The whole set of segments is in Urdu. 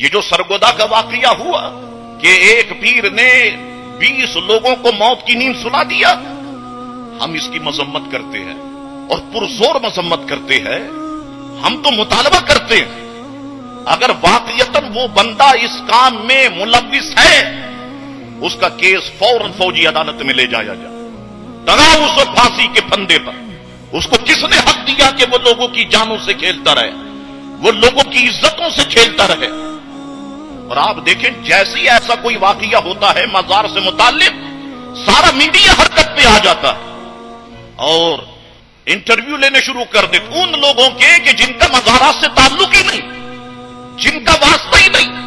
یہ جو سرگودا کا واقعہ ہوا کہ ایک پیر نے 20 لوگوں کو موت کی نیند سلا دیا، ہم اس کی مذمت کرتے ہیں اور پرزور مذمت کرتے ہیں. ہم تو مطالبہ کرتے ہیں اگر واقعتاً وہ بندہ اس کام میں ملوث ہے، اس کا کیس فوراً فوجی عدالت میں لے جایا جائے، ٹنگاؤ اس وقت پھانسی کے پھندے پر. اس کو کس نے حق دیا کہ وہ لوگوں کی جانوں سے کھیلتا رہے، وہ لوگوں کی عزتوں سے کھیلتا رہے؟ اور آپ دیکھیں جیسے ہی ایسا کوئی واقعہ ہوتا ہے مزار سے متعلق، سارا میڈیا حرکت پہ آ جاتا ہے اور انٹرویو لینے شروع کر دے ان لوگوں کے کہ جن کا مزارات سے تعلق ہی نہیں، جن کا واسطہ ہی نہیں.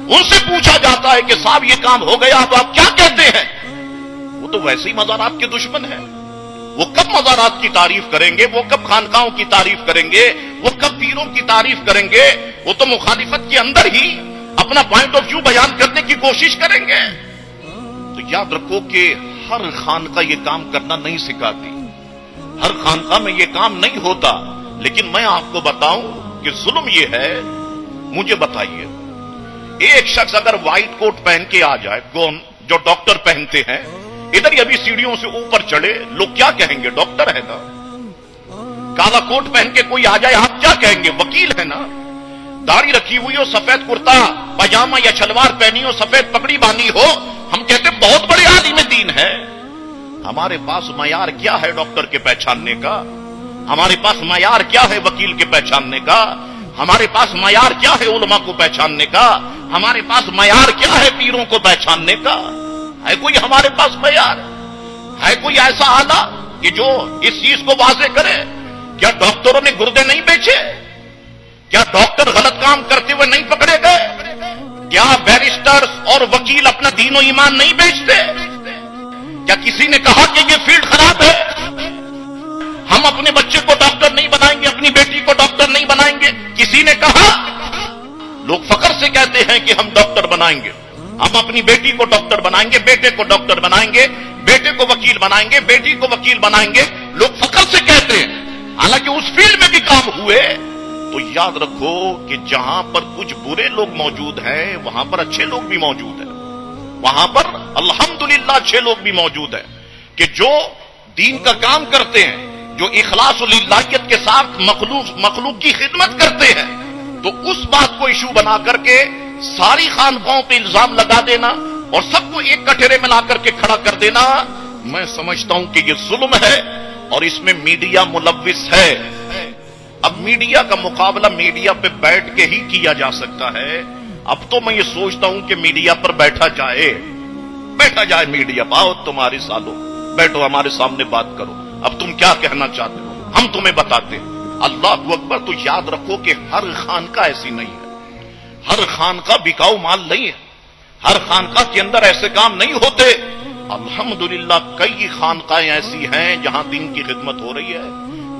ان سے پوچھا جاتا ہے کہ صاحب یہ کام ہو گیا تو آپ کیا کہتے ہیں؟ وہ تو ویسے ہی مزارات کے دشمن ہیں. وہ کب مزارات کی تعریف کریں گے؟ وہ کب خانقاہوں کی تعریف کریں گے؟ وہ کب پیروں کی تعریف کریں گے؟ وہ تو مخالفت کے اندر ہی اپنا پوائنٹ آف ویو بیان کرنے کی کوشش کریں گے. تو یاد رکھو کہ ہر خانقاہ یہ کام کرنا نہیں سکھاتی، ہر خانقاہ میں یہ کام نہیں ہوتا. لیکن میں آپ کو بتاؤں کہ ظلم یہ ہے. مجھے بتائیے ایک شخص اگر وائٹ کوٹ پہن کے آ جائے، کون جو ڈاکٹر پہنتے ہیں، ادھر ہی ابھی سیڑھیوں سے اوپر چڑھے، لوگ کیا کہیں گے؟ ڈاکٹر ہے نا. کالا کوٹ پہن کے کوئی آ جائے، آپ کیا کہیں گے؟ وکیل ہے نا. داڑھی رکھی ہوئی ہو، سفید کرتا پاجامہ یا شلوار پہنی ہو، سفید پگڑی باندھی ہو، ہم کہتے بہت بڑے عالم دین ہے. ہمارے پاس معیار کیا ہے ڈاکٹر کے پہچاننے کا؟ ہمارے پاس معیار کیا ہے وکیل کے پہچاننے کا؟ ہمارے پاس معیار کیا ہے علماء کو پہچاننے کا؟ ہمارے پاس معیار کیا ہے پیروں کو پہچاننے کا؟ ہے کوئی ہمارے پاس معیار؟ ہے کوئی ایسا آلہ کہ جو اس چیز کو واضح کرے؟ کیا ڈاکٹروں نے گردے نہیں بیچے؟ کیا ڈاکٹر غلط کام کرتے ہوئے نہیں پکڑے گئے؟ کیا بیرسٹرز اور وکیل اپنا دین و ایمان نہیں بیچتے؟ کیا کسی نے کہا کہ یہ فیلڈ خراب ہے؟ ہم اپنے بچے کو ڈاکٹر نہیں بنائیں گے، اپنی بیٹی کو ڈاکٹر نہیں بنائیں گے؟ کسی نے کہا؟ لوگ فخر سے کہتے ہیں کہ ہم ڈاکٹر بنائیں گے، ہم اپنی بیٹی کو ڈاکٹر بنائیں گے، بیٹے کو ڈاکٹر بنائیں گے، بیٹے کو وکیل بنائیں گے، بیٹی کو وکیل بنائیں گے. لوگ فخر سے کہتے ہیں، حالانکہ اس فیلڈ میں بھی کام ہوئے. تو یاد رکھو کہ جہاں پر کچھ برے لوگ موجود ہیں وہاں پر اچھے لوگ بھی موجود ہیں، وہاں پر الحمدللہ اچھے لوگ بھی موجود ہیں کہ جو دین کا کام کرتے ہیں، جو اخلاص و للہیت کے ساتھ مخلوق کی خدمت کرتے ہیں. تو اس بات کو ایشو بنا کر کے ساری خانقاہوں پہ الزام لگا دینا اور سب کو ایک کٹہرے میں لا کر کے کھڑا کر دینا، میں سمجھتا ہوں کہ یہ ظلم ہے اور اس میں میڈیا ملوث ہے. اب میڈیا کا مقابلہ میڈیا پہ بیٹھ کے ہی کیا جا سکتا ہے. اب تو میں یہ سوچتا ہوں کہ میڈیا پر بیٹھا جائے میڈیا، آؤ تمہاری سالوں بیٹھو ہمارے سامنے بات کرو، اب تم کیا کہنا چاہتے ہو، ہم تمہیں بتاتے ہیں. اللہ اکبر. تو یاد رکھو کہ ہر خانقاہ ایسی نہیں ہے، ہر خانقاہ بکاؤ مال نہیں ہے، ہر خانقاہ کے اندر ایسے کام نہیں ہوتے. الحمدللہ کئی خانقاہیں ایسی ہیں جہاں دین کی خدمت ہو رہی ہے.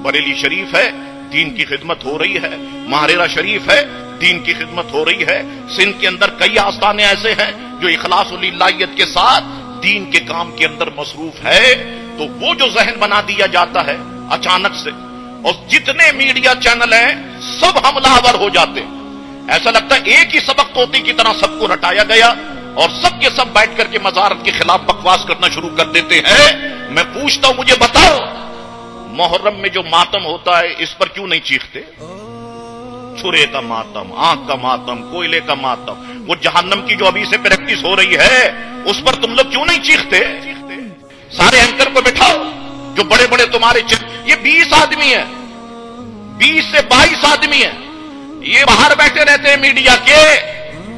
بریلی شریف ہے، دین کی خدمت ہو رہی ہے. ماہرہ شریف ہے، دین کی خدمت ہو رہی ہے. سندھ کے اندر کئی آستانے ایسے ہیں جو اخلاص و للہیت کے ساتھ دین کے کام کے اندر مصروف ہے. تو وہ جو ذہن بنا دیا جاتا ہے اچانک سے، اور جتنے میڈیا چینل ہیں سب حملہ آور ہو جاتے ہیں. ایسا لگتا ہے ایک ہی سبق طوطی کی طرح سب کو رٹایا گیا اور سب کے سب بیٹھ کر کے مزارت کے خلاف بکواس کرنا شروع کر دیتے ہیں. میں پوچھتا ہوں مجھے بتاؤ محرم میں جو ماتم ہوتا ہے اس پر کیوں نہیں چیختے؟ چھرے کا ماتم، آنکھ کا ماتم، کوئلے کا ماتم، وہ جہنم کی جو ابھی سے پریکٹس ہو رہی ہے اس پر تم لوگ کیوں نہیں چیختے؟ سارے اینکر کو بٹھاؤ جو بڑے بڑے تمہارے یہ 20 آدمی ہیں، 20 سے 22 آدمی ہیں، یہ باہر بیٹھے رہتے ہیں میڈیا کے.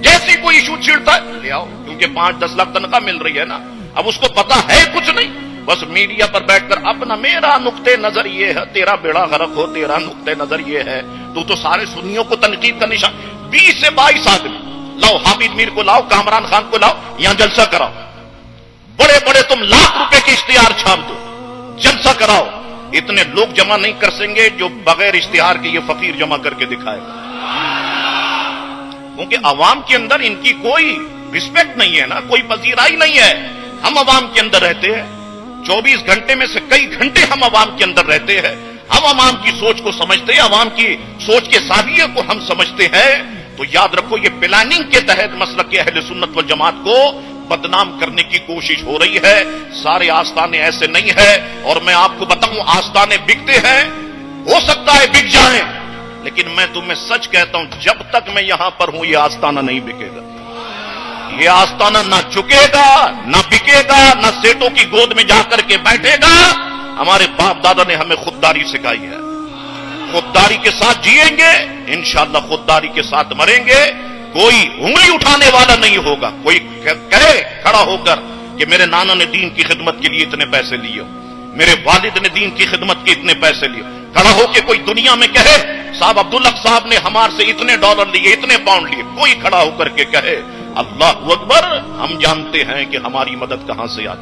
جیسی کوئی ایشو چھڑتا ہے لے آؤ، کیونکہ 5-10 لاکھ تنخواہ مل رہی ہے نا. اب اس کو پتا ہے کچھ نہیں، بس میڈیا پر بیٹھ کر اپنا میرا نقطۂ نظر یہ ہے، تیرا بیڑا غرق ہو، تیرا نقطۂ نظر یہ ہے. تو سارے سنیوں کو تنقید کا نشان. 20 سے 22 آدمی لاؤ، حامد میر کو لاؤ، کامران خان کو لاؤ، یہاں جلسہ کراؤ. بڑے بڑے تم لاکھ روپے کے اشتہار چھاپ دو، جلسہ کراؤ. اتنے لوگ جمع نہیں کر سکیں گے جو بغیر اشتہار کے یہ فقیر جمع کر کے دکھائے گا. کیونکہ عوام کے اندر ان کی کوئی رسپیکٹ نہیں ہے نا، کوئی پذیرائی نہیں ہے. ہم عوام کے اندر رہتے ہیں، 24 گھنٹے میں سے کئی گھنٹے ہم عوام کے اندر رہتے ہیں. ہم عوام کی سوچ کو سمجھتے ہیں، عوام کی سوچ کے زاویے کو ہم سمجھتے ہیں. تو یاد رکھو یہ پلاننگ کے تحت مسلک کے اہل سنت و جماعت کو بدنام کرنے کی کوشش ہو رہی ہے. سارے آستانے ایسے نہیں ہے. اور میں آپ کو بتاؤں آستانے بکتے ہیں, ہو سکتا ہے بک جائیں, لیکن میں تمہیں سچ کہتا ہوں جب تک میں یہاں پر ہوں یہ آستانہ نہیں بکے گا. یہ آستانہ نہ چکے گا, نہ بکے گا, نہ سیٹوں کی گود میں جا کر کے بیٹھے گا. ہمارے باپ دادا نے ہمیں خودداری سکھائی ہے. خودداری کے ساتھ جیئیں گے, انشاءاللہ خودداری کے ساتھ مریں گے. کوئی انگلی اٹھانے والا نہیں ہوگا. کوئی کہے کھڑا ہو کر کہ میرے نانا نے دین کی خدمت کے لیے اتنے پیسے لیے, میرے والد نے دین کی خدمت کے اتنے پیسے لیے. کھڑا ہو کے کوئی دنیا میں کہے صاحب عبداللہ صاحب نے ہمارے سے اتنے ڈالر لیے, اتنے پاؤنڈ لیے. کوئی کھڑا ہو کر کے کہے اللہ اکبر, ہم جانتے ہیں کہ ہماری مدد کہاں سے آتی.